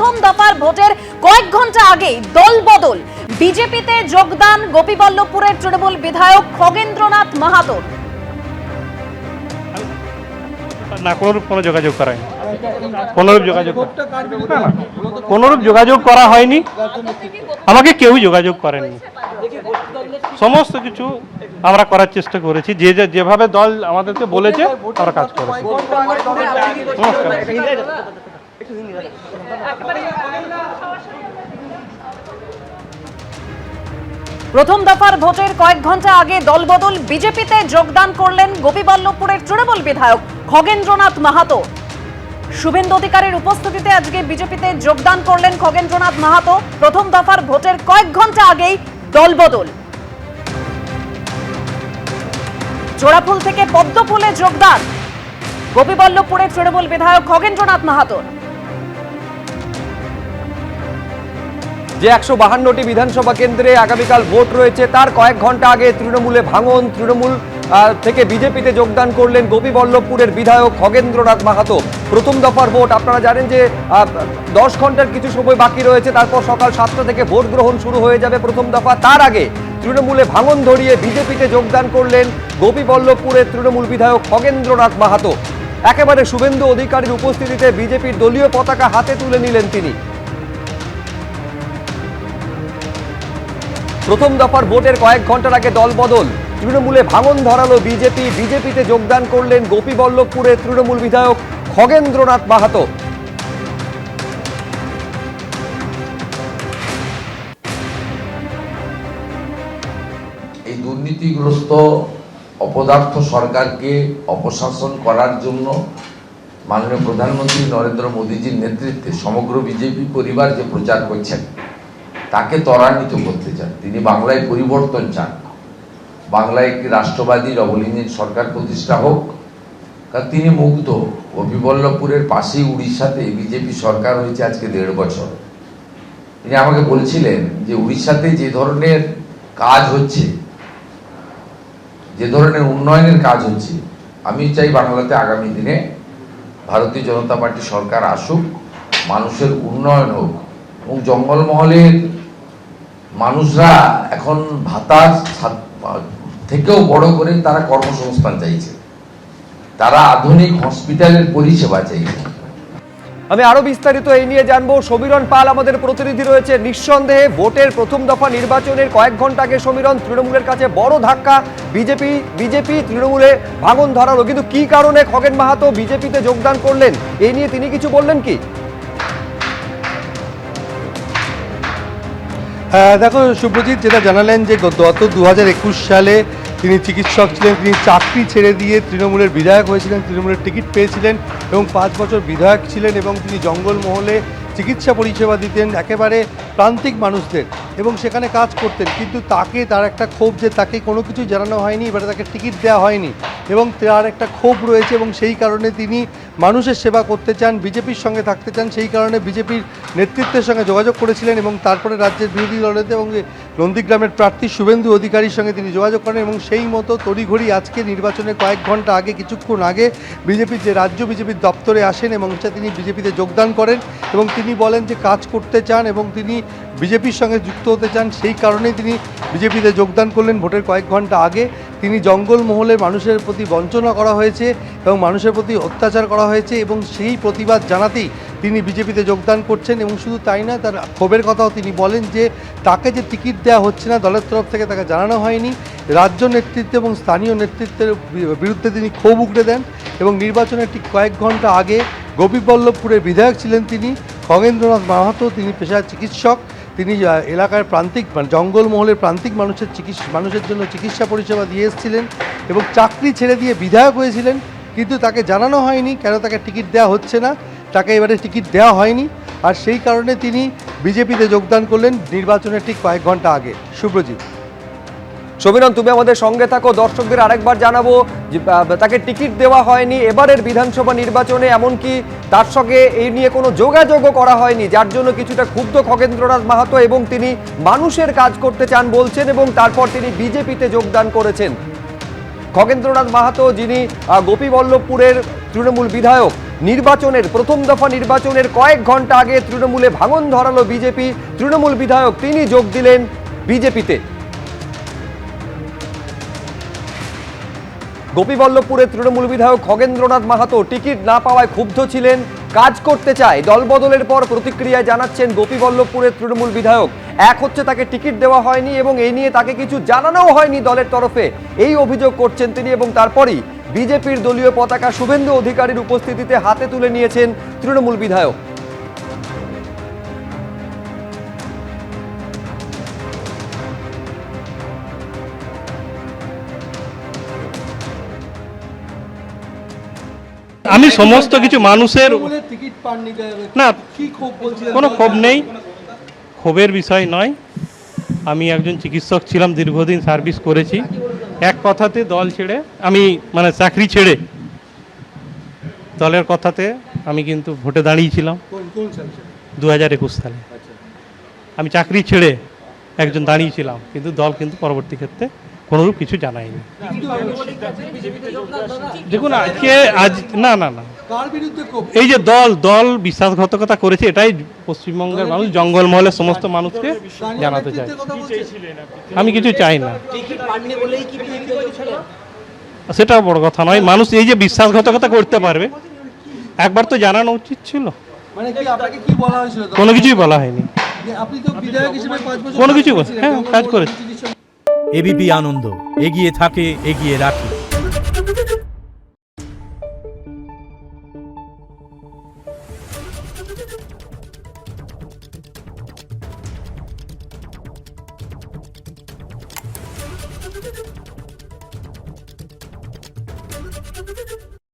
প্রথম দফার ভোটের কয়েক ঘন্টা আগেই দল বদল, বিজেপিতে যোগদান গোপীবল্লভপুরের তৃণমূল বিধায়ক খগেন্দ্রনাথ মাহাতোর। না, কোনো যোগাযোগ করা হয়নি, কোনোরূপ যোগাযোগ করা হয়নি। আমাকে কেউই যোগাযোগ করেননি। সমস্ত কিছু আমরা করার চেষ্টা করেছি, যেভাবে দল আমাদেরকে বলেছে আমরা কাজ করেছি। প্রথম দফার ভোটের কয়েক ঘন্টা আগে দলবদল, বিজেপিতে যোগদান করলেন গোপীবল্লভপুরের তৃণমূল বিধায়ক খগেন্দ্রনাথ মাহাতো। শুভেন্দু অধিকারীর উপস্থিতিতে আজকে বিজেপিতে যোগদান করলেন খগেন্দ্রনাথ মাহাতো। প্রথম দফার ভোটের কয়েক ঘন্টা আগেই দলবদল, জোড়াফুল থেকে পদ্মফুলে যোগদান গোপীবল্লভপুরের তৃণমূল বিধায়ক খগেন্দ্রনাথ মাহাতোর। যে 152টি বিধানসভা কেন্দ্রে আগামীকাল ভোট রয়েছে, তার কয়েক ঘন্টা আগে তৃণমূলে ভাঙন, তৃণমূল থেকে বিজেপিতে যোগদান করলেন গোপীবল্লভপুরের বিধায়ক খগেন্দ্রনাথ মাহাতো। প্রথম দফার ভোট আপনারা জানেন যে 10 ঘন্টার কিছু সময় বাকি রয়েছে, তারপর সকাল 7টা থেকে ভোট গ্রহণ শুরু হয়ে যাবে প্রথম দফা। তার আগে তৃণমূলে ভাঙন ধরিয়ে বিজেপিতে যোগদান করলেন গোপীবল্লভপুরের তৃণমূল বিধায়ক খগেন্দ্রনাথ মাহাতো। একেবারে শুভেন্দু অধিকারীর উপস্থিতিতে বিজেপির দলীয় পতাকা হাতে তুলে নিলেন তিনি। প্রথম দফার ভোটের কয়েক ঘন্টার আগে দল বদল, তৃণমূলে ভাঙন ধরালো বিজেপি, বিজেপিতে যোগদান করলেন গোপীবল্লভপুরের তৃণমূল বিধায়ক খগেন্দ্রনাথ মাহাতো। এই দুর্নীতিগ্রস্ত অপদার্থ সরকারকে অপশাসন করার জন্য মাননীয় প্রধানমন্ত্রী নরেন্দ্র মোদীজির নেতৃত্বে সমগ্র বিজেপি পরিবার যে প্রচার করছেন, তাকে ত্বরান্বিত করতে চান। তিনি বাংলায় পরিবর্তন চান, বাংলায় একটি রাষ্ট্রবাদী ডবল ইঞ্জিন সরকার প্রতিষ্ঠা হোক। কারণ তিনি মুগ্ধ, গোপীবল্লভপুরের পাশেই উড়িষ্যাতে বিজেপি সরকার হয়েছে আজকে 1.5 বছর। তিনি আমাকে বলছিলেন যে উড়িষ্যাতে যে ধরনের কাজ হচ্ছে, যে ধরনের উন্নয়নের কাজ হচ্ছে, আমি চাই বাংলাতে আগামী দিনে ভারতীয় জনতা পার্টি সরকার আসুক, মানুষের উন্নয়ন হোক। এবং জঙ্গলমহলের মানুষরা এখন ভাতা থেকেও বড় করে তারা কর্মসংস্থান চাইছে, তারা আধুনিক হসপিটালের পরিষেবা চাইছে। আমি আরো বিস্তারিত এই নিয়ে জানবো। সমীরণ পাল আমাদের প্রতিনিধি রয়েছে। নিঃসন্দেহে ভোটের প্রথম দফা নির্বাচনের কয়েক ঘন্টা আগে সমীরণ, তৃণমূলের কাছে বড় ধাক্কা, বিজেপি তৃণমূলে ভাঙন ধরালো, কিন্তু কি কারণে খগেন মাহাতো বিজেপিতে যোগদান করলেন এই নিয়ে তিনি কিছু বললেন কি? দেখো শুভ্রজিৎ, যেটা জানালেন যে গত 2021 সালে তিনি চিকিৎসক ছিলেন, তিনি চাকরি ছেড়ে দিয়ে তৃণমূলের বিধায়ক হয়েছিলেন, তৃণমূলের টিকিট পেয়েছিলেন এবং 5 বছর বিধায়ক ছিলেন এবং তিনি জঙ্গলমহলে চিকিৎসা পরিষেবা দিতেন একেবারে প্রান্তিক মানুষদের এবং সেখানে কাজ করতেন। কিন্তু তার একটা ক্ষোভ যে তাকে কোনো কিছুই জানানো হয়নি, এবারে তাকে টিকিট দেওয়া হয়নি এবং তার একটা ক্ষোভ রয়েছে এবং সেই কারণে তিনি মানুষের সেবা করতে চান, বিজেপির সঙ্গে থাকতে চান। সেই কারণে বিজেপির নেতৃত্বের সঙ্গে যোগাযোগ করেছিলেন এবং তারপরে রাজ্যের বিরোধী দলনেতা এবং নন্দীগ্রামের প্রার্থী শুভেন্দু অধিকারীর সঙ্গে তিনি যোগাযোগ করেন এবং সেই মতো তড়িঘড়ি আজকে নির্বাচনের কয়েক ঘন্টা আগে, কিছুক্ষণ আগে বিজেপির যে রাজ্য বিজেপির দপ্তরে আসেন এবং তিনি বিজেপিতে যোগদান করেন এবং তিনি বলেন যে কাজ করতে চান এবং তিনি বিজেপির সঙ্গে যুক্ত হতে চান। সেই কারণেই তিনি বিজেপিতে যোগদান করলেন ভোটের কয়েক ঘন্টা আগে। তিনি জঙ্গলমহলে মানুষের প্রতি বঞ্চনা করা হয়েছে এবং মানুষের প্রতি অত্যাচার করা হয়েছে এবং সেই প্রতিবাদ জানাতেই তিনি বিজেপিতে যোগদান করছেন। এবং শুধু তাই না, তার ক্ষোভের কথাও তিনি বলেন যে তাকে যে টিকিট দেওয়া হচ্ছে না দলের তরফ থেকে, তাকে জানানো হয়নি। রাজ্য নেতৃত্ব এবং স্থানীয় নেতৃত্বের বিরুদ্ধে তিনি ক্ষোভ উগড়ে দেন এবং নির্বাচনের ঠিক কয়েক ঘন্টা আগে গোপীবল্লভপুরের বিধায়ক ছিলেন তিনি খগেন্দ্রনাথ মাহাতো। তিনি পেশায় চিকিৎসক, তিনি এলাকার প্রান্তিক জঙ্গলমহলের প্রান্তিক মানুষের জন্য চিকিৎসা পরিষেবা দিয়ে এসেছিলেন এবং চাকরি ছেড়ে দিয়ে বিধায়ক হয়েছিলেন। কিন্তু তাকে জানানো হয়নি কেন তাকে টিকিট দেওয়া হচ্ছে না, তাকে এবারে টিকিট দেওয়া হয়নি আর সেই কারণে তিনি বিজেপিতে যোগদান করলেন নির্বাচনের ঠিক কয়েক ঘন্টা আগে। শুভ্রজিৎ। সমীরণ, তুমি আমাদের সঙ্গে থাকো। দর্শকদের আরেকবার জানাবো যে তাকে টিকিট দেওয়া হয়নি এবারের বিধানসভা নির্বাচনে, এমনকি তার সঙ্গে এই নিয়ে কোনো যোগাযোগও করা হয়নি, যার জন্য কিছুটা ক্ষুব্ধ খগেন্দ্রনাথ মাহাতো এবং তিনি মানুষের কাজ করতে চান বলছেন এবং তারপর তিনি বিজেপিতে যোগদান করেছেন। খগেন্দ্রনাথ মাহাতো, যিনি গোপীবল্লভপুরের তৃণমূল বিধায়ক, নির্বাচনের প্রথম দফা নির্বাচনের কয়েক ঘন্টা আগে তৃণমূলে ভাঙন ধরালো বিজেপি। তৃণমূল বিধায়ক তিনি যোগ দিলেন বিজেপিতে। গোপীবল্লভপুরের তৃণমূল বিধায়ক খগেন্দ্রনাথ মাহাতো টিকিট না পাওয়ায় ক্ষুব্ধ ছিলেন, কাজ করতে চায়। দলবদলের পর প্রতিক্রিয়ায় জানাচ্ছেন গোপীবল্লভপুরের তৃণমূল বিধায়ক, এক হচ্ছে তাকে টিকিট দেওয়া হয়নি এবং এই নিয়ে তাকে কিছু জানানোও হয়নি দলের তরফে, এই অভিযোগ করছেন তিনি। এবং তারপরই বিজেপির দলীয় পতাকা শুভেন্দু অধিকারীর উপস্থিতিতে হাতে তুলে নিয়েছেন তৃণমূল বিধায়ক। আমি সমস্ত কিছু মানুষের টিকিট পাননি না, কি ক্ষোভ বলছিলেন? কোনো ক্ষোভ নেই, ক্ষোভের বিষয় নয়। আমি একজন চিকিৎসক ছিলাম, দীর্ঘদিন সার্ভিস করেছি। এক কথাতে দল ছেড়ে আমি চাকরি ছেড়ে দলের কথাতে আমি কিন্তু ভোটে দাঁড়িয়েছিলাম কোন সালে? 2021 সালে আমি চাকরি ছেড়ে একজন দাঁড়িয়েছিলাম, কিন্তু দল কিন্তু পরবর্তী ক্ষেত্রে কোনোরূপ কিছু জানায়নি। দেখুন আজ না না না কার বিরুদ্ধে ক্ষোভ? এই যে দল বিশ্বাসঘাতকতা করেছে, এটাই পশ্চিমবঙ্গের মানুষ, জঙ্গলমহলের সমস্ত মানুষকে জানাতে চায়। আমি কিছু চাই না, সেটাও বড় কথা নয়। মানুষ এই যে বিশ্বাসঘাতকতা করতে পারবে, একবার তো জানানো উচিত ছিল। মানে কি আপনাকে কি বলা হয়েছিল? কোনো কিছুই বলা হয়নি, আপনি তো বিধায়ক হিসেবে 5 বছর কোনো কিছু হ্যাঁ কাজ করেছি। এবিপি আনন্দ, এগিয়ে থাকে, এগিয়ে রাখে।